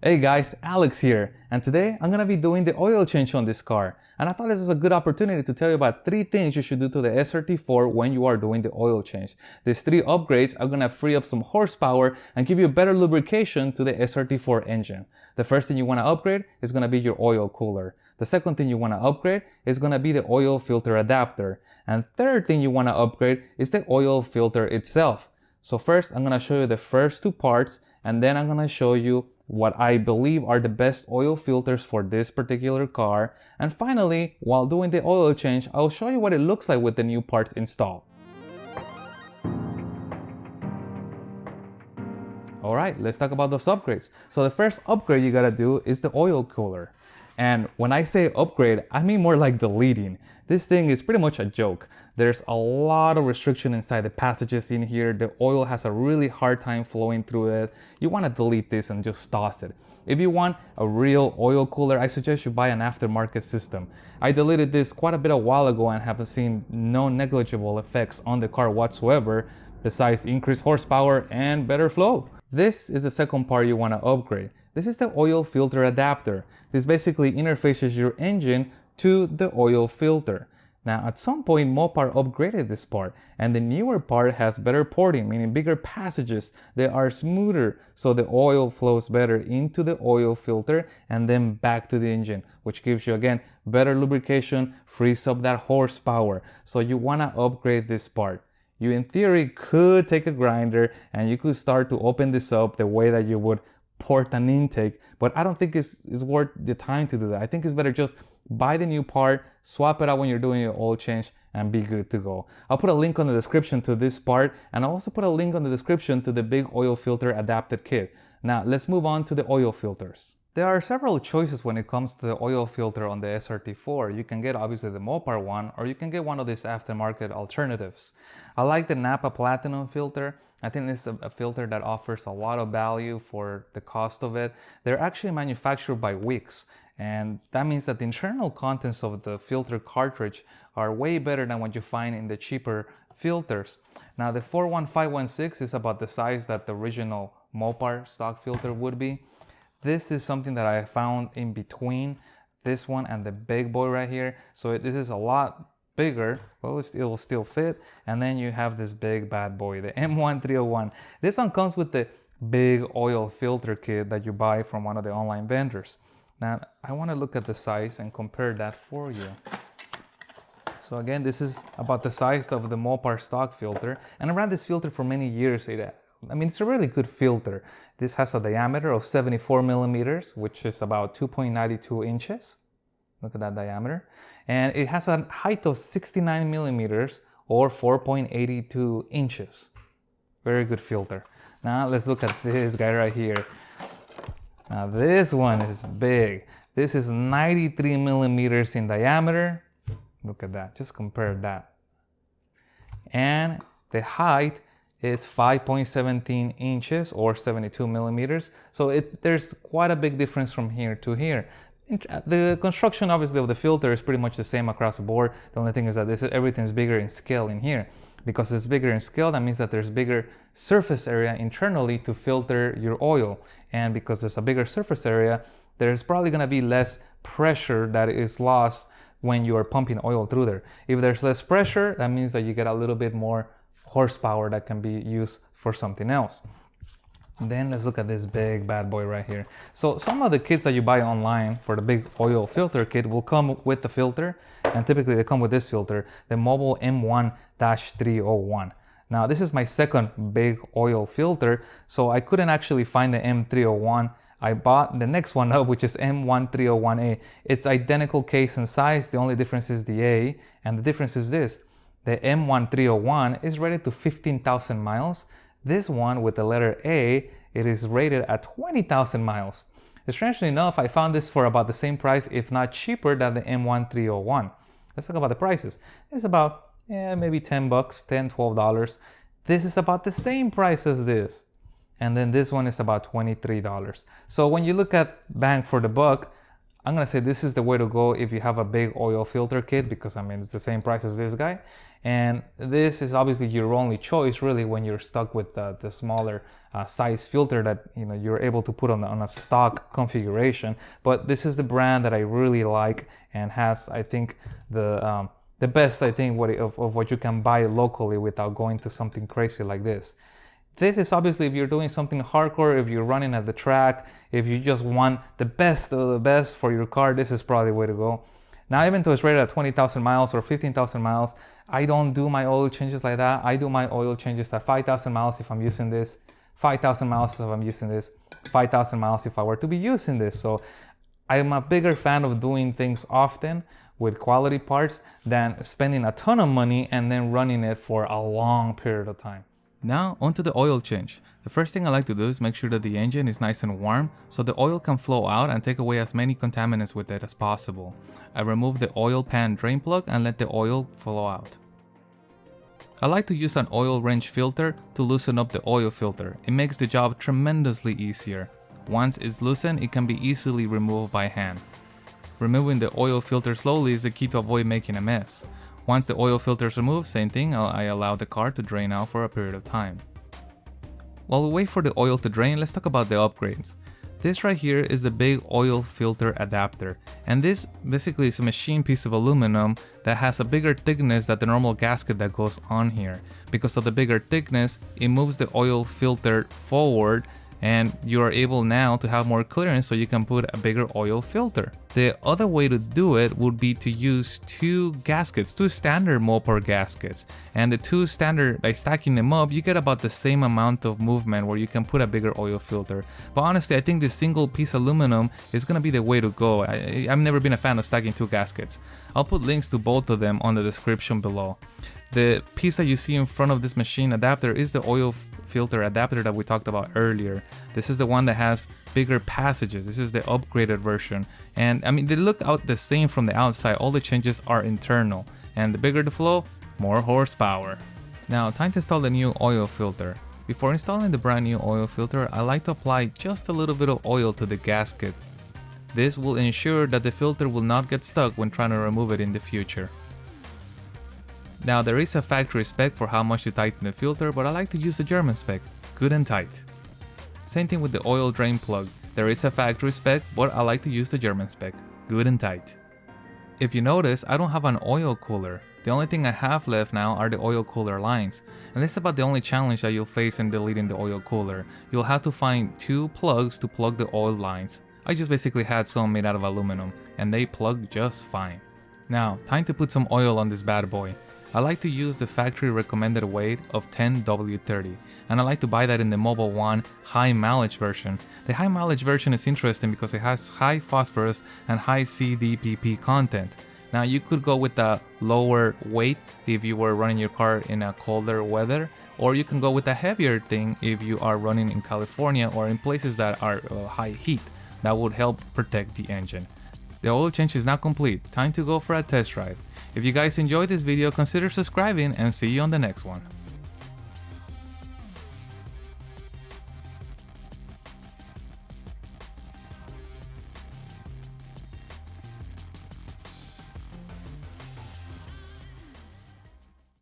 Hey guys, Alex here, and today I'm gonna be doing the oil change on this car. And I thought this was a good opportunity to tell you about 3 things you should do to the SRT4 when you are doing the oil change. These 3 upgrades are gonna free up some horsepower and give you better lubrication to the SRT4 engine. The first thing you wanna upgrade is gonna be your oil cooler. The second thing you wanna upgrade is gonna be the oil filter adapter. And third thing you wanna upgrade is the oil filter itself. So first, I'm gonna show you the first 2 parts, and then I'm gonna show you what I believe are the best oil filters for this particular car. And finally, while doing the oil change, I'll show you what it looks like with the new parts installed. Alright, let's talk about those upgrades. So the first upgrade you gotta do is the oil cooler. And when I say upgrade, I mean more like deleting. This thing is pretty much a joke. There's a lot of restriction inside the passages in here. The oil has a really hard time flowing through it. You want to delete this and just toss it. If you want a real oil cooler, I suggest you buy an aftermarket system. I deleted this quite a bit a while ago and have seen no negligible effects on the car whatsoever, besides increased horsepower and better flow. This is the second part you want to upgrade. This is the oil filter adapter. This basically interfaces your engine to the oil filter. Now, at some point, Mopar upgraded this part, and the newer part has better porting, meaning bigger passages. They are smoother, so the oil flows better into the oil filter and then back to the engine, which gives you, again, better lubrication, frees up that horsepower. So you want to upgrade this part. You, in theory, could take a grinder and you could start to open this up the way that you would port an intake, but I don't think it's worth the time to do that. I think it's better just buy the new part, swap it out when you're doing your oil change, and be good to go. I'll put a link on the description to this part, and I'll also put a link on the description to the big oil filter adapted kit. Now let's move on to the oil filters. There are several choices when it comes to the oil filter on the SRT4. You can get obviously the Mopar one, or you can get one of these aftermarket alternatives. I like the Napa Platinum filter. I think this is a filter that offers a lot of value for the cost of it. They're actually manufactured by Wix, and that means that the internal contents of the filter cartridge are way better than what you find in the cheaper filters. Now the 41516 is about the size that the original Mopar stock filter would be. This is something that I found in between this one and the big boy right here. So this is a lot bigger, but it will still fit. And then you have this big bad boy, the M1301. This one comes with the big oil filter kit that you buy from one of the online vendors. Now, I want to look at the size and compare that for you. So again, this is about the size of the Mopar stock filter. And I ran this filter for many years. It's a really good filter. This has a diameter of 74 millimeters, which is about 2.92 inches. Look at that diameter. And it has a height of 69 millimeters or 4.82 inches. Very good filter. Now let's look at this guy right here. Now this one is big. This is 93 millimeters in diameter. Look at that, just compare that. And the height is 5.17 inches or 72 millimeters. So there's quite a big difference from here to here. The construction obviously of the filter is pretty much the same across the board. The only thing is that everything's bigger in scale in here. Because it's bigger in scale, that means that there's bigger surface area internally to filter your oil. And because there's a bigger surface area, there's probably gonna be less pressure that is lost when you are pumping oil through there. If there's less pressure, that means that you get a little bit more horsepower that can be used for something else. Then let's look at this big bad boy right here. So some of the kits that you buy online for the big oil filter kit will come with the filter, and typically they come with this filter, the Mobile M1-301. Now this is my second big oil filter, so I couldn't actually find the M301. I bought the next one up, which is M1301A. It's identical case and size, the only difference is the A, and the difference is this. The M1301 is rated to 15,000 miles. This one with the letter A, it is rated at 20,000 miles. Strangely enough, I found this for about the same price, if not cheaper than the M1301. Let's talk about the prices. It's about maybe 10 bucks, $10, $12. This is about the same price as this. And then this one is about $23. So when you look at bang for the buck, I'm gonna say this is the way to go if you have a big oil filter kit, because it's the same price as this guy. And this is obviously your only choice really when you're stuck with the smaller size filter that you're able to put on a stock configuration. But this is the brand that I really like and has, I think, the best, I think, of what you can buy locally without going to something crazy like this. This is obviously if you're doing something hardcore, if you're running at the track, if you just want the best of the best for your car, this is probably the way to go. Now, even though it's rated at 20,000 miles or 15,000 miles, I don't do my oil changes like that. I do my oil changes at 5,000 miles if I'm using this, 5,000 miles if I'm using this, 5,000 miles if I were to be using this. So I'm a bigger fan of doing things often with quality parts than spending a ton of money and then running it for a long period of time. Now onto the oil change. The first thing I like to do is make sure that the engine is nice and warm so the oil can flow out and take away as many contaminants with it as possible. I remove the oil pan drain plug and let the oil flow out. I like to use an oil wrench filter to loosen up the oil filter. It makes the job tremendously easier. Once it's loosened, it can be easily removed by hand. Removing the oil filter slowly is the key to avoid making a mess. Once the oil filter is removed, same thing, I allow the car to drain out for a period of time. While we wait for the oil to drain, let's talk about the upgrades. This right here is the big oil filter adapter, and this basically is a machine piece of aluminum that has a bigger thickness than the normal gasket that goes on here. Because of the bigger thickness, it moves the oil filter forward and you are able now to have more clearance so you can put a bigger oil filter. The other way to do it would be to use two standard Mopar gaskets, and the two standard, by stacking them up, you get about the same amount of movement where you can put a bigger oil filter. But honestly, I think this single piece aluminum is gonna be the way to go. I've never been a fan of stacking two gaskets. I'll put links to both of them on the description below. The piece that you see in front of this machine adapter is the oil filter adapter that we talked about earlier. This is the one that has bigger passages. This is the upgraded version, and I mean, they look out the same from the outside. All the changes are internal, and the bigger the flow, more horsepower. Now, time to install the new oil filter. Before installing the brand new oil filter, I like to apply just a little bit of oil to the gasket. This will ensure that the filter will not get stuck when trying to remove it in the future. Now, there is a factory spec for how much to tighten the filter, but I like to use the German spec, good and tight. Same thing with the oil drain plug. There is a factory spec, but I like to use the German spec, good and tight. If you notice, I don't have an oil cooler. The only thing I have left now are the oil cooler lines, and this is about the only challenge that you'll face in deleting the oil cooler. You'll have to find two plugs to plug the oil lines. I just basically had some made out of aluminum, and they plug just fine. Now, time to put some oil on this bad boy. I like to use the factory recommended weight of 10W30, and I like to buy that in the Mobil 1 high mileage version. The high mileage version is interesting because it has high phosphorus and high CDPP content. Now, you could go with the lower weight if you were running your car in a colder weather, or you can go with a heavier thing if you are running in California or in places that are high heat. That would help protect the engine. The oil change is now complete, time to go for a test drive. If you guys enjoyed this video, consider subscribing and see you on the next one.